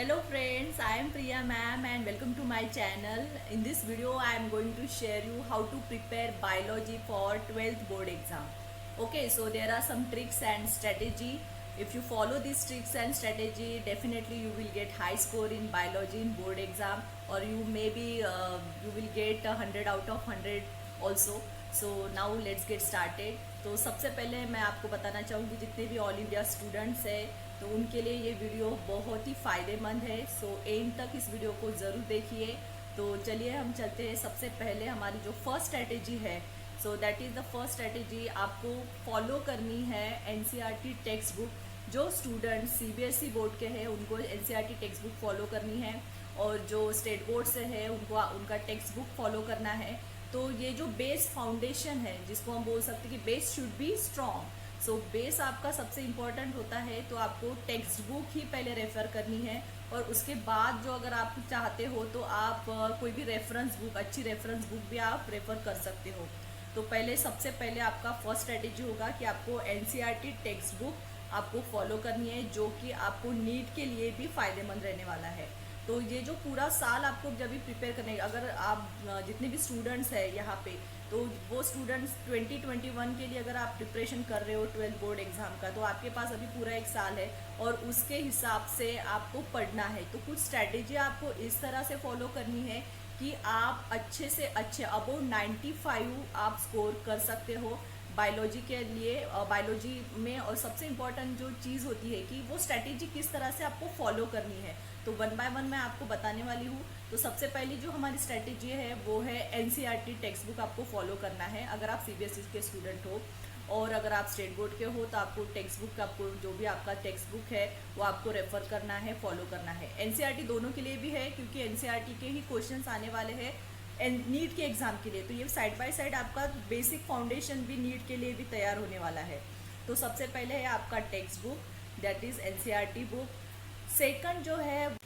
Hello friends, I am Priya ma'am and welcome to my channel. In this video I am going to share you how to prepare biology for 12th board exam. Okay, so there are some tricks and strategy. If you follow these tricks and strategy, definitely you will get high score in biology in board exam, or you maybe you will get 100 out of 100 also. So now let's get started. तो सबसे पहले मैं आपको बताना चाहूँगी जितने भी all India students हैं तो उनके लिए ये वीडियो बहुत ही फ़ायदेमंद है। सो एंड तक इस वीडियो को ज़रूर देखिए। तो चलिए हम चलते हैं। सबसे पहले हमारी जो फर्स्ट स्ट्रैटेजी है, so that is the first strategy आपको फॉलो करनी है एनसीईआरटी टेक्स्ट बुक। जो स्टूडेंट्स सीबीएसई बोर्ड के हैं उनको एनसीईआरटी टेक्स्ट बुक फॉलो करनी है, और जो स्टेट बोर्ड से है उनको उनका टेक्स्ट बुक फॉलो करना है। तो ये जो बेस फाउंडेशन है, जिसको हम बोल सकते हैं कि base should be strong. So base आपका सबसे इम्पॉर्टेंट होता है, तो आपको टेक्स्ट बुक ही पहले रेफ़र करनी है, और उसके बाद जो अगर आप चाहते हो तो आप कोई भी रेफरेंस बुक, अच्छी रेफरेंस बुक भी आप रेफ़र कर सकते हो। तो पहले सबसे पहले आपका फर्स्ट स्ट्रेटेजी होगा कि आपको एनसीईआरटी टेक्स्ट बुक आपको फॉलो करनी है, जो कि आपको नीट के लिए भी फ़ायदेमंद रहने वाला है। तो ये जो पूरा साल आपको जब भी प्रिपेयर करने, अगर आप जितने भी स्टूडेंट्स हैं यहाँ पे, तो वो स्टूडेंट्स 2021 के लिए अगर आप प्रिपरेशन कर रहे हो 12th बोर्ड एग्ज़ाम का, तो आपके पास अभी पूरा एक साल है और उसके हिसाब से आपको पढ़ना है। तो कुछ स्ट्रैटेजी आपको इस तरह से फॉलो करनी है कि आप अच्छे से अच्छे अबोव 95 आप स्कोर कर सकते हो बायोलॉजी के लिए, बायोलॉजी में। और सबसे इम्पॉर्टेंट जो चीज़ होती है कि वो स्ट्रैटेजी किस तरह से आपको फॉलो करनी है, तो वन बाय वन मैं आपको बताने वाली हूँ। तो सबसे पहली जो हमारी स्ट्रैटेजी है वो है एनसीईआरटी टेक्स्ट बुक आपको फॉलो करना है अगर आप सीबीएसई के स्टूडेंट हो, और अगर आप स्टेट बोर्ड के हो तो आपको टेक्स्ट बुक, आपको जो भी आपका टेक्स्ट बुक है वो आपको रेफ़र करना है, फॉलो करना है। एनसीईआरटी दोनों के लिए भी है, क्योंकि एनसीईआरटी के ही क्वेश्चंस आने वाले हैं नीट के एग्ज़ाम के लिए। तो ये साइड बाय साइड आपका बेसिक फाउंडेशन भी नीट के लिए भी तैयार होने वाला है। तो सबसे पहले है आपका text book, that is NCERT book. Second जो है,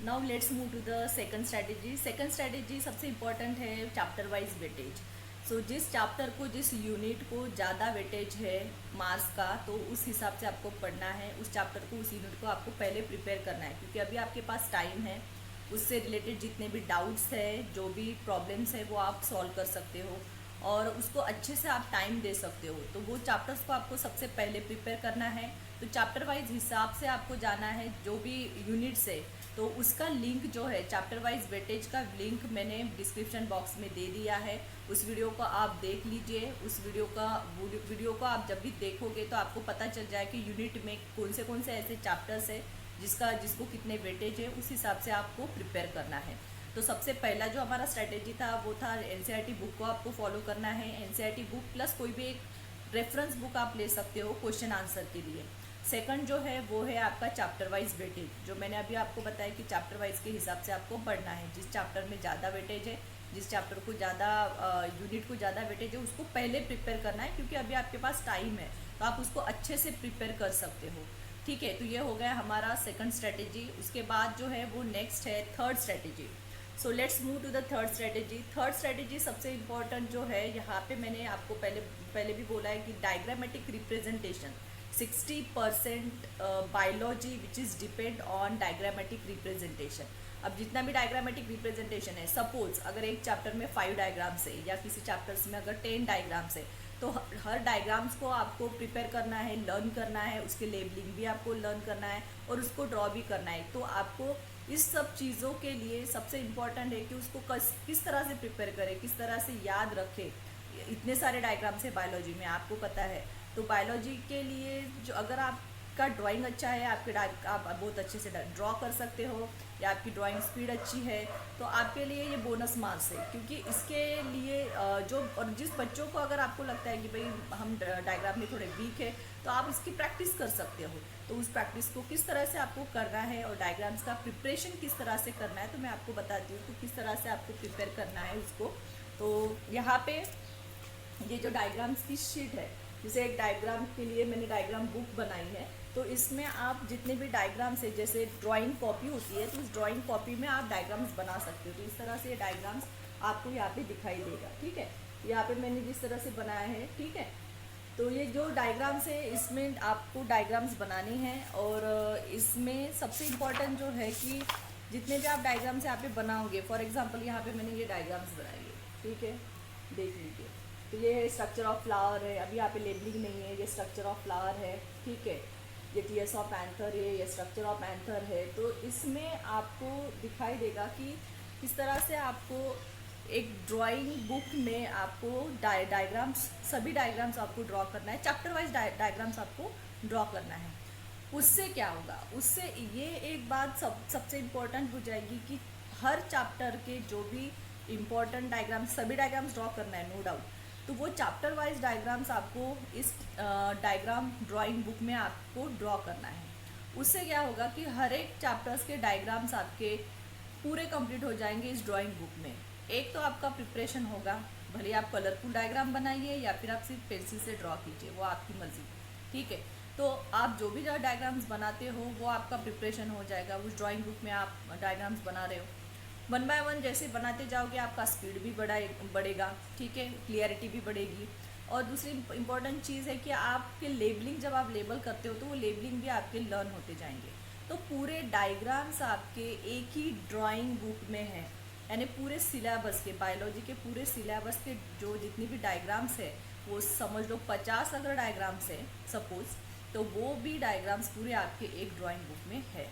now let's move to the second strategy. Second strategy सबसे इम्पॉर्टेंट है चैप्टर वाइज वेटेज। सो जिस चैप्टर को, जिस यूनिट को ज़्यादा वेटेज है मार्क्स का, तो उस हिसाब से आपको पढ़ना है उस चैप्टर को, उस यूनिट को आपको पहले प्रिपेयर करना है, क्योंकि अभी आपके पास टाइम है। उससे रिलेटेड जितने भी डाउट्स है, जो भी प्रॉब्लम्स है, वो आप सॉल्व कर सकते हो और उसको अच्छे से आप टाइम दे सकते हो। तो वो चैप्टर्स को आपको सबसे पहले प्रिपेयर करना है। तो चैप्टर वाइज हिसाब से आपको जाना है। जो भी यूनिट्स है तो उसका लिंक जो है, चैप्टर वाइज वेटेज का लिंक मैंने डिस्क्रिप्शन बॉक्स में दे दिया है। उस वीडियो को आप देख लीजिए। उस वीडियो को आप जब भी देखोगे तो आपको पता चल जाए कि यूनिट में कौन से ऐसे चैप्टर्स है जिसको कितने वेटेज है, उस हिसाब से आपको प्रिपेयर करना है। तो सबसे पहला जो हमारा स्ट्रैटेजी था वो था एनसीईआरटी बुक को आपको फॉलो करना है। एनसीईआरटी बुक प्लस कोई भी एक रेफरेंस बुक आप ले सकते हो क्वेश्चन आंसर के लिए। सेकंड जो है वो है आपका चैप्टर वाइज वेटेज, जो मैंने अभी आपको बताया कि चैप्टर वाइज के हिसाब से आपको पढ़ना है। जिस चैप्टर में ज़्यादा वेटेज है, जिस चैप्टर को ज़्यादा यूनिट को ज़्यादा वेटेज है, उसको पहले प्रिपेयर करना है, क्योंकि अभी आपके पास टाइम है तो आप उसको अच्छे से प्रिपेयर कर सकते हो। ठीक है, तो ये हो गया हमारा सेकंड स्ट्रैटेजी। उसके बाद जो है वो नेक्स्ट है third strategy. So let's move to the third strategy. Third strategy सबसे इम्पॉर्टेंट जो है, यहाँ पे मैंने आपको पहले भी बोला है कि diagrammatic representation 60% biology which is depend on diagrammatic representation. अब जितना भी डायग्रामेटिक रिप्रेजेंटेशन है, सपोज अगर एक चैप्टर में 5 डायग्राम्स है या किसी चैप्टर्स में अगर 10 डायग्राम्स है, तो हर डायग्राम्स को आपको प्रिपेयर करना है, लर्न करना है, उसके लेबलिंग भी आपको लर्न करना है और उसको ड्रॉ भी करना है। तो आपको इस सब चीज़ों के लिए सबसे इम्पॉर्टेंट है कि उसको किस तरह से प्रिपेयर करें, किस तरह से याद रखें। इतने सारे डायग्राम्स है बायोलॉजी में, आपको पता है। तो बायोलॉजी के लिए जो, अगर आपका ड्राइंग अच्छा है, आप बहुत अच्छे से ड्रॉ कर सकते हो, या आपकी ड्राइंग स्पीड अच्छी है, तो आपके लिए ये बोनस मार्क्स है। क्योंकि इसके लिए जो, और जिस बच्चों को अगर आपको लगता है कि भाई हम डायग्राम में थोड़े वीक है, तो आप इसकी प्रैक्टिस कर सकते हो। तो उस प्रैक्टिस को किस तरह से आपको करना है और डायग्राम्स का प्रिपरेशन किस तरह से करना है, तो मैं आपको बताती हूँ कि किस तरह से आपको प्रिपेयर करना है उसको। तो यहाँ पे ये जो डायग्राम्स की शीट है, जैसे एक डायग्राम के लिए मैंने डायग्राम बुक बनाई है, तो इसमें आप जितने भी डायग्राम्स है, जैसे ड्राइंग कॉपी होती है, तो उस ड्राइंग कॉपी में आप डायग्राम्स बना सकते हो। तो इस तरह से ये डायग्राम्स आपको यहाँ पे दिखाई देगा। ठीक है, यहाँ पे मैंने जिस तरह से बनाया है, ठीक है, तो ये जो डायग्राम्स है इसमें आपको डायग्राम्स बनाने हैं, और इसमें सबसे इम्पॉर्टेंट जो है कि जितने भी आप डायग्राम्स यहाँ पे बनाओगे, फॉर एग्जांपल यहाँ पे मैंने ये डायग्राम्स बनाई है, ठीक है, देख लीजिए। तो ये है स्ट्रक्चर ऑफ फ्लावर है, अभी यहाँ पे लेबलिंग नहीं है, ये स्ट्रक्चर ऑफ फ्लावर है, ठीक है। ये टीएस ऑफ एंथर है, ये स्ट्रक्चर ऑफ एंथर है। तो इसमें आपको दिखाई देगा कि किस तरह से आपको एक ड्राइंग बुक में आपको डायग्राम्स, सभी डायग्राम्स आपको ड्रॉ करना है, चैप्टर वाइज डायग्राम्स आपको ड्रॉ करना है। उससे क्या होगा, उससे ये एक बात सबसे इम्पोर्टेंट हो जाएगी कि हर चैप्टर के जो भी इम्पोर्टेंट डायग्राम्स, सभी डायग्राम्स ड्रॉ करना है, नो डाउट। तो वो चैप्टर वाइज डायग्राम्स आपको इस डायग्राम ड्राइंग बुक में आपको ड्रॉ करना है। उससे क्या होगा कि हर एक चैप्टर्स के डायग्राम्स आपके पूरे कंप्लीट हो जाएंगे इस ड्राइंग बुक में। एक तो आपका प्रिपरेशन होगा, भले आप कलरफुल डायग्राम बनाइए या फिर आप सिर्फ पेंसिल से ड्रॉ कीजिए, वो आपकी मर्जी, ठीक है। तो आप जो भी डायग्राम्स बनाते हो वो आपका प्रिपरेशन हो जाएगा, उस ड्राइंग बुक में आप डायग्राम्स बना रहे हो। वन बाय वन जैसे बनाते जाओगे आपका स्पीड भी बढ़ेगा, ठीक है, क्लियरिटी भी बढ़ेगी। और दूसरी इंपॉर्टेंट चीज़ है कि आपके लेबलिंग, जब आप लेबल करते हो तो वो लेबलिंग भी आपके लर्न होते जाएंगे। तो पूरे डायग्राम्स आपके एक ही ड्राइंग बुक में है, यानी पूरे सिलेबस के, बायोलॉजी के पूरे सिलेबस के जो जितनी भी डायग्राम्स है, वो समझ लो 50 अगर डायग्राम्स है सपोज, तो वो भी डायग्राम्स पूरे आपके एक ड्राइंग बुक में है।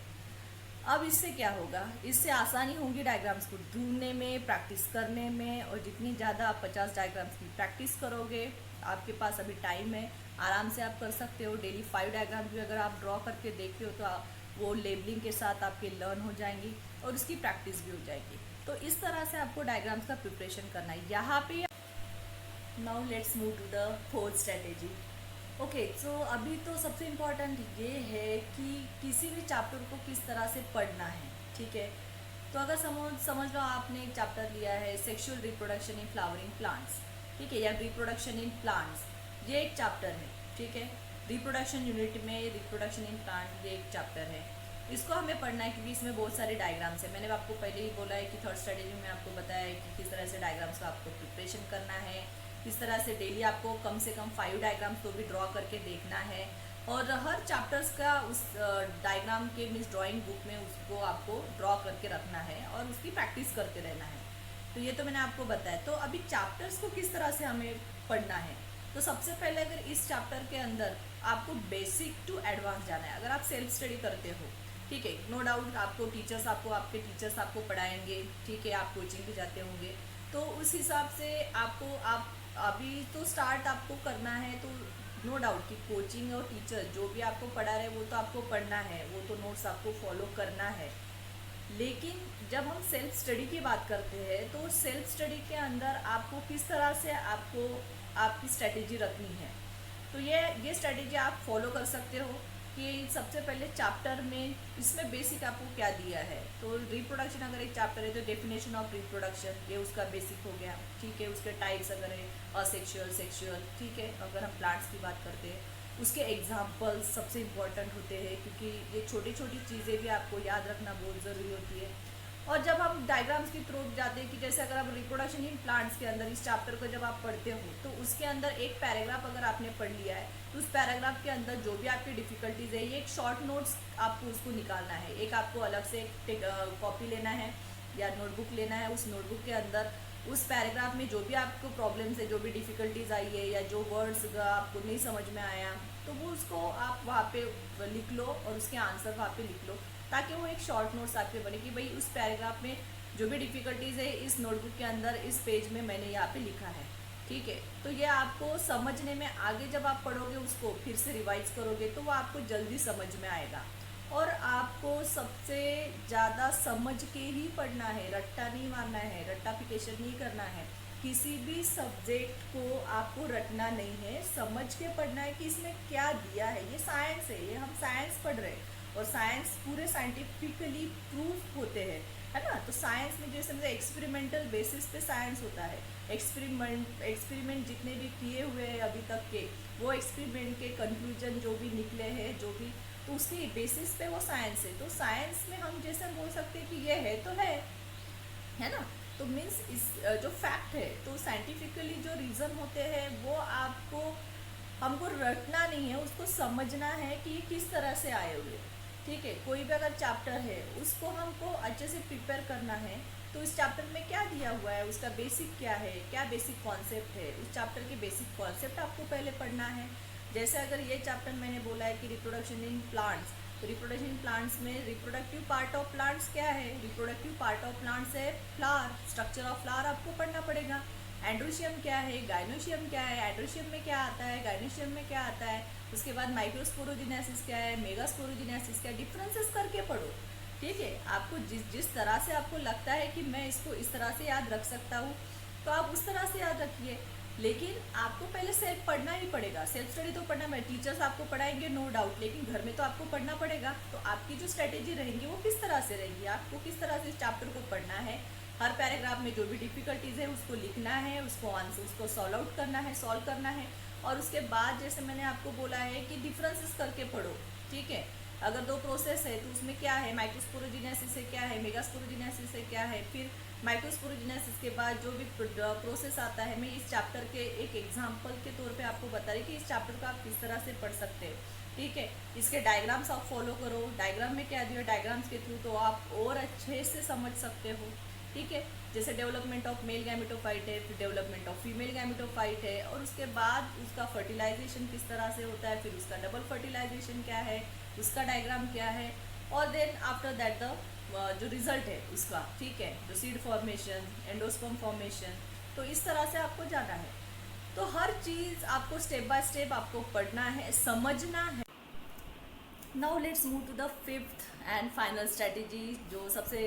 अब इससे क्या होगा, इससे आसानी होगी डायग्राम्स को ढूंढने में, प्रैक्टिस करने में। और जितनी ज़्यादा आप 50 डायग्राम्स की प्रैक्टिस करोगे, आपके पास अभी टाइम है, आराम से आप कर सकते हो। डेली 5 डायग्राम्स भी अगर आप ड्रॉ करके देखते हो तो वो लेबलिंग के साथ आपके लर्न हो जाएंगी और उसकी प्रैक्टिस भी हो जाएगी। तो इस तरह से आपको डायग्राम्स का प्रिपरेशन करना है यहाँ पे। Now let's move to the fourth strategy. Okay, so अभी तो सबसे इम्पॉर्टेंट ये है कि किसी भी चैप्टर को किस तरह से पढ़ना है, ठीक है। तो अगर समझ लो आपने एक चैप्टर लिया है sexual reproduction in flowering plants, ठीक है, या रिप्रोडक्शन इन प्लांट्स, ये एक चैप्टर है, ठीक है। रिप्रोडक्शन यूनिट में रिप्रोडक्शन इन प्लांट, ये एक चैप्टर है। इसको हमें पढ़ना है क्योंकि इसमें बहुत सारे डायग्राम्स है। मैंने आपको पहले ही बोला है कि थर्ड स्ट्रेटेजी में आपको बताया है कि किस तरह से डायग्राम्स का आपको प्रिपरेशन करना है, किस तरह से डेली आपको कम से कम 5 डायग्राम्स तो भी ड्रॉ करके देखना है, और हर चैप्टर्स का उस डायग्राम के मीन्स ड्राइंग बुक में उसको आपको ड्रॉ करके रखना है और उसकी प्रैक्टिस करते रहना है। तो ये तो मैंने आपको बताया। तो अभी चैप्टर्स को किस तरह से हमें पढ़ना है, तो सबसे पहले अगर इस चैप्टर के अंदर आपको बेसिक टू एडवांस जाना है, अगर आप सेल्फ स्टडी करते हो, ठीक है, नो डाउट आपको आपके टीचर्स आपको पढ़ाएंगे, ठीक है, आप कोचिंग भी जाते होंगे, तो उस हिसाब से आपको आप अभी तो स्टार्ट आपको करना है। तो नो डाउट कि कोचिंग और टीचर जो भी आपको पढ़ा रहे वो तो आपको पढ़ना है, वो तो नोट्स आपको फॉलो करना है। लेकिन जब हम सेल्फ स्टडी की बात करते हैं तो सेल्फ स्टडी के अंदर आपको किस तरह से आपको आपकी स्ट्रेटेजी रखनी है, तो ये स्ट्रेटेजी आप फॉलो कर सकते हो। कि सबसे पहले चैप्टर में इसमें बेसिक आपको क्या दिया है, तो रिप्रोडक्शन अगर एक चैप्टर है तो डेफिनेशन ऑफ रिप्रोडक्शन, ये उसका बेसिक हो गया, ठीक है। उसके टाइप्स अगर है असेक्सुअल, सेक्सुअल, ठीक है। अगर हम प्लांट्स की बात करते हैं उसके एग्जाम्पल्स सबसे इम्पॉर्टेंट होते हैं, क्योंकि ये छोटी छोटी चीज़ें भी आपको याद रखना बहुत ज़रूरी होती है। और जब हम डायग्राम्स की थ्रू जाते हैं कि जैसे अगर आप रिप्रोडक्शन इन प्लांट्स के अंदर इस चैप्टर को जब आप पढ़ते हो तो उसके अंदर एक पैराग्राफ अगर आपने पढ़ लिया है तो उस पैराग्राफ के अंदर जो भी आपकी डिफ़िकल्टीज है, ये एक शॉर्ट नोट्स आपको उसको निकालना है। एक आपको अलग से एक कॉपी लेना है या नोटबुक लेना है, उस नोटबुक के अंदर उस पैराग्राफ में जो भी आपको प्रॉब्लम्स है, जो भी डिफ़िकल्टीज आई है या जो वर्ड्स आपको नहीं समझ में आया, तो वो उसको आप वहाँ पे लिख लो और उसके आंसर वहाँ पे लिख लो, ताकि वो एक शॉर्ट नोट्स आपके बने कि भाई उस पैराग्राफ में जो भी डिफ़िकल्टीज़ है इस नोटबुक के अंदर इस पेज में मैंने यहाँ पे लिखा है, ठीक है। तो ये आपको समझने में, आगे जब आप पढ़ोगे उसको फिर से रिवाइज करोगे तो वो आपको जल्दी समझ में आएगा। और आपको सबसे ज़्यादा समझ के ही पढ़ना है, रट्टा नहीं मारना है, रट्टाफिकेशन नहीं करना है। किसी भी सब्जेक्ट को आपको रटना नहीं है, समझ के पढ़ना है कि इसमें क्या दिया है। ये साइंस है, ये हम साइंस पढ़ रहे हैं और साइंस पूरे साइंटिफिकली प्रूफ होते हैं, है ना। तो साइंस में जैसे मतलब एक्सपेरिमेंटल बेसिस पे साइंस होता है। एक्सपेरिमेंट जितने भी किए हुए हैं अभी तक के, वो एक्सपेरिमेंट के कंक्लूजन जो भी निकले हैं, जो भी, तो उसके बेसिस पे वो साइंस है। तो साइंस में हम जैसे बोल सकते हैं कि ये है तो है ना। तो मीन्स इस जो फैक्ट है, तो साइंटिफिकली जो रीज़न होते हैं वो आपको हमको रटना नहीं है, उसको समझना है कि ये किस तरह से आए हुए। ठीक है, कोई भी अगर चैप्टर है उसको हमको अच्छे से प्रिपेयर करना है, तो इस चैप्टर में क्या दिया हुआ है, उसका बेसिक क्या है, क्या बेसिक कॉन्सेप्ट है, उस चैप्टर के बेसिक कॉन्सेप्ट आपको पहले पढ़ना है। जैसे अगर ये चैप्टर मैंने बोला है कि रिप्रोडक्शन इन प्लांट्स, तो रिप्रोडक्शन इन प्लांट्स में रिप्रोडक्टिव पार्ट ऑफ प्लांट्स क्या है, रिप्रोडक्टिव पार्ट ऑफ प्लांट्स है फ्लावर, स्ट्रक्चर ऑफ फ्लावर आपको पढ़ना पड़ेगा। एंड्रोशियम क्या है, गाइनोशियम क्या है, एंड्रोशियम में क्या आता है, गाइनोशियम में क्या आता है, उसके बाद माइक्रोस्पोरोजिनेसिस क्या है, मेगास्पोरोजिनेसिस क्या है, डिफरेंसेस करके पढ़ो। ठीक है, आपको जिस जिस तरह से आपको लगता है कि मैं इसको इस तरह से याद रख सकता हूँ, तो आप उस तरह से याद रखिए। लेकिन आपको पहले सेल्फ पढ़ना ही पड़ेगा, सेल्फ स्टडी तो पढ़ना पड़ेगा, टीचर्स आपको पढ़ाएंगे नो डाउट, लेकिन घर में तो आपको पढ़ना पड़ेगा। तो आपकी जो स्ट्रेटेजी रहेंगी वो किस तरह से रहेंगी, आपको किस तरह से इस चैप्टर को पढ़ना है, हर पैराग्राफ में जो भी डिफ़िकल्टीज़ है उसको लिखना है, उसको आंसर उसको सॉल्व आउट करना है, सॉल्व करना है। और उसके बाद जैसे मैंने आपको बोला है कि डिफरेंसेस करके पढ़ो। ठीक है, अगर दो प्रोसेस है तो उसमें क्या है, माइक्रोस्पोरोजिनेसिस है क्या है, मेगास्पोरोजिनेसिस है क्या है, फिर माइक्रोस्पोरोजिनेसिस के बाद जो भी प्रोसेस आता है, मैं इस चैप्टर के एक एग्जाम्पल के तौर पे आपको बता रही कि इस चैप्टर को आप किस तरह से पढ़ सकते हो। ठीक है, इसके डायग्राम्स आप फॉलो करो, डायग्राम में क्या दिया, डायग्राम्स के थ्रू तो आप और अच्छे से समझ सकते हो। ठीक है, जैसे डेवलपमेंट ऑफ मेल गैमेटोफाइट है, फिर डेवलपमेंट ऑफ फीमेल गैमेटोफाइट है, और उसके बाद उसका फर्टिलाइजेशन किस तरह से होता है, फिर उसका डबल फर्टिलाइजेशन क्या है, उसका डायग्राम क्या है, और देन आफ्टर दैट द जो रिजल्ट है उसका। ठीक है, जो सीड फॉर्मेशन, एंडोस्पर्म फॉर्मेशन, तो इस तरह से आपको जाना है। तो हर चीज़ आपको स्टेप बाय स्टेप आपको पढ़ना है, समझना है। Now let's move to the fifth and final strategy, जो सबसे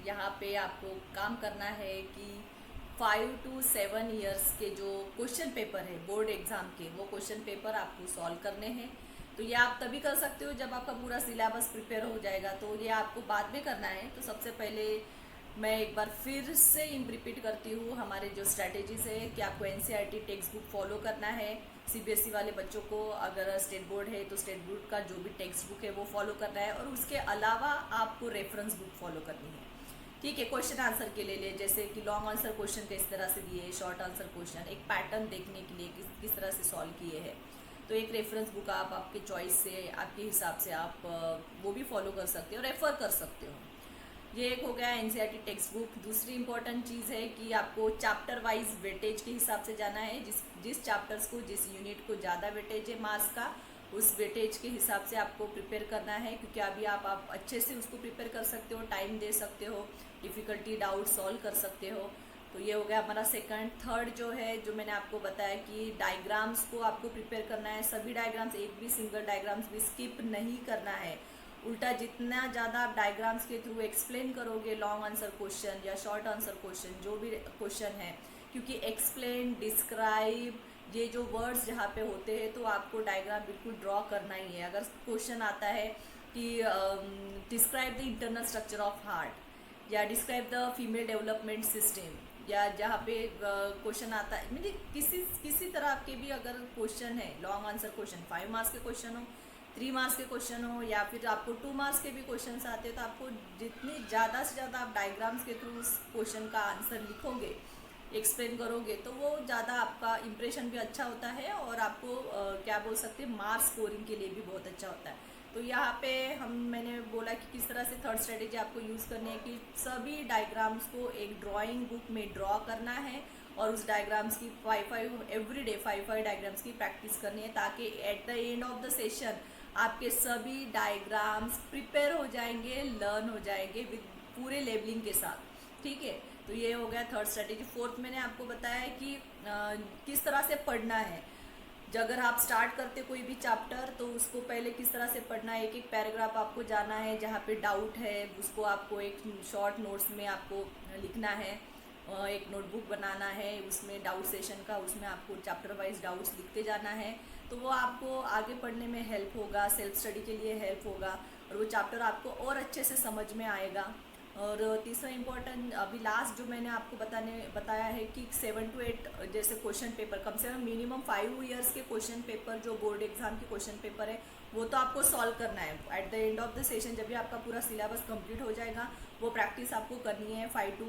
यहाँ पे आपको काम करना है कि 5 to 7 years के जो क्वेश्चन पेपर है बोर्ड एग्जाम के, वो क्वेश्चन पेपर आपको सॉल्व करने हैं। तो ये आप तभी कर सकते हो जब आपका पूरा सिलेबस प्रिपेयर हो जाएगा, तो ये आपको बाद में करना है। तो सबसे पहले मैं एक बार फिर से रिपीट करती हूँ हमारे जो स्ट्रैटेजीज है कि आपको एनसीईआरटी टेक्स्ट बुक फॉलो करना है। सीबीएसई वाले बच्चों को, अगर स्टेट बोर्ड है तो स्टेट बोर्ड का जो भी टेक्स्ट बुक है वो फॉलो करना है, और उसके अलावा आपको रेफरेंस बुक फॉलो करनी है। ठीक है, क्वेश्चन आंसर के लिए जैसे कि लॉन्ग आंसर क्वेश्चन किस तरह से दिए, शॉर्ट आंसर क्वेश्चन, एक पैटर्न देखने के लिए किस तरह से सॉल्व किए हैं, तो एक रेफरेंस बुक आप आपके चॉइस से, आपके हिसाब से आप वो भी फॉलो कर सकते हो, रेफ़र कर सकते हो। ये एक हो गया एनसीईआरटी टेक्स्ट बुक। दूसरी इंपॉर्टेंट चीज़ है कि आपको चैप्टर वाइज वेटेज के हिसाब से जाना है, जिस जिस चैप्टर्स को, जिस यूनिट को ज़्यादा वेटेज है मार्क्स का, उस वेटेज के हिसाब से आपको प्रिपेयर करना है, क्योंकि अभी आप अच्छे से उसको प्रिपेयर कर सकते हो, टाइम दे सकते हो, डिफ़िकल्टी डाउट सॉल्व कर सकते हो। तो ये हो गया हमारा सेकंड। थर्ड जो है, जो मैंने आपको बताया कि डायग्राम्स को आपको प्रिपेयर करना है, सभी डायग्राम्स, एक भी सिंगल डायग्राम्स भी स्किप नहीं करना है। उल्टा जितना ज़्यादा आप डायग्राम्स के थ्रू एक्सप्लेन करोगे लॉन्ग आंसर क्वेश्चन या शॉर्ट आंसर क्वेश्चन, जो भी क्वेश्चन है, क्योंकि एक्सप्लेन, डिस्क्राइब, ये जो वर्ड्स जहाँ पे होते हैं, तो आपको डायग्राम बिल्कुल ड्रॉ करना ही है। अगर क्वेश्चन आता है कि describe the internal structure of heart, या describe the female development system, या जहाँ पे क्वेश्चन आता है, मतलब किसी तरह आपके भी अगर क्वेश्चन है, लॉन्ग आंसर क्वेश्चन, 5 मार्क्स के क्वेश्चन हो, 3 मार्क्स के क्वेश्चन हो, या फिर आपको 2 मार्क्स के भी क्वेश्चन आते हैं, तो आपको जितनी ज़्यादा से ज़्यादा आप डायग्राम्स के थ्रू उस क्वेश्चन का आंसर लिखोगे, एक्सप्लेन करोगे, तो वो ज़्यादा आपका इंप्रेशन भी अच्छा होता है, और आपको क्या बोल सकते हैं, मार्क्स स्कोरिंग के लिए भी बहुत अच्छा होता है। तो यहाँ पे मैंने बोला कि किस तरह से थर्ड स्ट्रेटेजी आपको यूज़ करनी है कि सभी डायग्राम्स को एक ड्राइंग बुक में ड्रॉ करना है, और उस डायग्राम्स की 5 एवरी डे 5 डायग्राम्स की प्रैक्टिस करनी है, ताकि at the end of the session आपके सभी डायग्राम्स प्रिपेयर हो जाएंगे, लर्न हो जाएंगे विद पूरे लेबलिंग के साथ। ठीक है, तो ये हो गया थर्ड स्ट्रेटेजी। फोर्थ मैंने आपको बताया है कि किस तरह से पढ़ना है। अगर आप स्टार्ट करते कोई भी चैप्टर, तो उसको पहले किस तरह से पढ़ना है, एक एक पैराग्राफ आपको जाना है, जहाँ पे डाउट है उसको आपको एक शॉर्ट नोट्स में आपको लिखना है, एक नोटबुक बनाना है उसमें डाउट सेशन का, उसमें आपको चैप्टर वाइज डाउट्स लिखते जाना है। तो वो आपको आगे पढ़ने में हेल्प होगा, सेल्फ स्टडी के लिए हेल्प होगा, और वो चैप्टर आपको और अच्छे से समझ में आएगा। और तीसरा इम्पोर्टेंट, अभी लास्ट जो मैंने आपको बताया है कि 7 to 8 जैसे क्वेश्चन पेपर, कम से कम मिनिमम 5 years के क्वेश्चन पेपर, जो बोर्ड एग्जाम के क्वेश्चन पेपर है, वो तो आपको सॉल्व करना है at the end of the session. जब भी आपका पूरा सिलेबस कंप्लीट हो जाएगा, वो प्रैक्टिस आपको करनी है। 5 to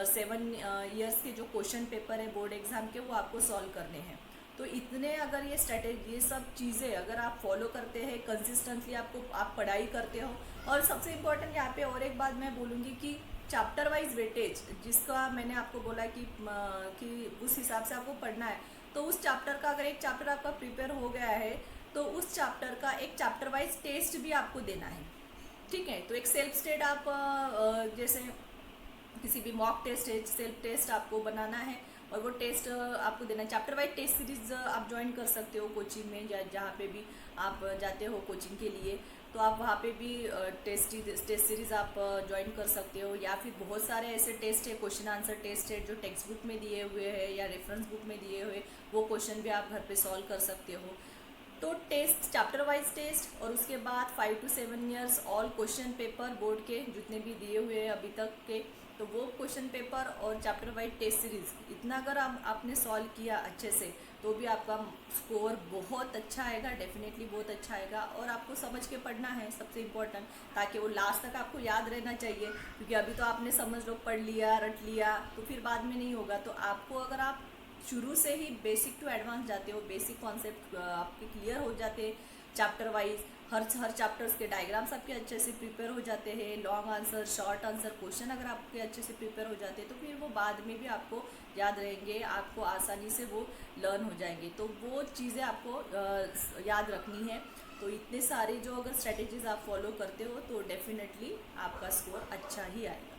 7 years के जो क्वेश्चन पेपर है बोर्ड एग्जाम के, वो आपको सॉल्व करने हैं। तो इतने अगर ये स्ट्रेटेजी, ये सब चीज़ें अगर आप फॉलो करते हैं कंसिस्टेंटली, आप पढ़ाई करते हो, और सबसे इम्पोर्टेंट यहाँ पे और एक बात मैं बोलूँगी कि चैप्टर वाइज वेटेज, जिसका मैंने आपको बोला कि उस हिसाब से आपको पढ़ना है, तो उस चैप्टर का अगर एक चैप्टर आपका प्रिपेयर हो गया है तो उस चैप्टर का एक चैप्टर वाइज टेस्ट भी आपको देना है। ठीक है, तो एक सेल्फ स्टेट आप जैसे किसी भी मॉक टेस्ट है, सेल्फ टेस्ट आपको बनाना है और वो टेस्ट आपको देना है। चैप्टर वाइज टेस्ट सीरीज आप ज्वाइन कर सकते हो कोचिंग में, जहाँ पे भी आप जाते हो कोचिंग के लिए, तो आप वहाँ पे भी टेस्ट सीरीज आप ज्वाइन कर सकते हो। या फिर बहुत सारे ऐसे टेस्ट है, क्वेश्चन आंसर टेस्ट है जो टेक्स्ट बुक में दिए हुए हैं या रेफरेंस बुक में दिए हुए, वो क्वेश्चन भी आप घर पे सॉल्व कर सकते हो। तो टेस्ट, चैप्टर वाइज टेस्ट, और उसके बाद 5 to 7 years all question paper board के जितने भी दिए हुए हैं अभी तक के, तो वो क्वेश्चन पेपर और चैप्टर वाइज टेस्ट सीरीज, इतना अगर आपने सॉल्व किया अच्छे से तो भी आपका स्कोर बहुत अच्छा आएगा, डेफिनेटली बहुत अच्छा आएगा। और आपको समझ के पढ़ना है सबसे इम्पोर्टेंट, ताकि वो लास्ट तक आपको याद रहना चाहिए, क्योंकि अभी तो आपने समझ लो पढ़ लिया, रट लिया, तो फिर बाद में नहीं होगा। तो आपको अगर आप शुरू से ही बेसिक टू एडवांस जाते हो, बेसिक कॉन्सेप्ट आपके क्लियर हो जाते हैं चैप्टर वाइज, हर चैप्टर्स के डायग्राम्स आपके अच्छे से प्रिपेयर हो जाते हैं, long answer, short answer, question अगर आपके अच्छे से प्रिपेयर हो जाते हैं, तो फिर वो बाद में भी आपको याद रहेंगे, आपको आसानी से वो लर्न हो जाएंगे। तो वो चीज़ें आपको याद रखनी है। तो इतने सारे जो अगर स्ट्रेटेजीज आप फॉलो करते हो तो डेफिनेटली आपका स्कोर अच्छा ही आएगा।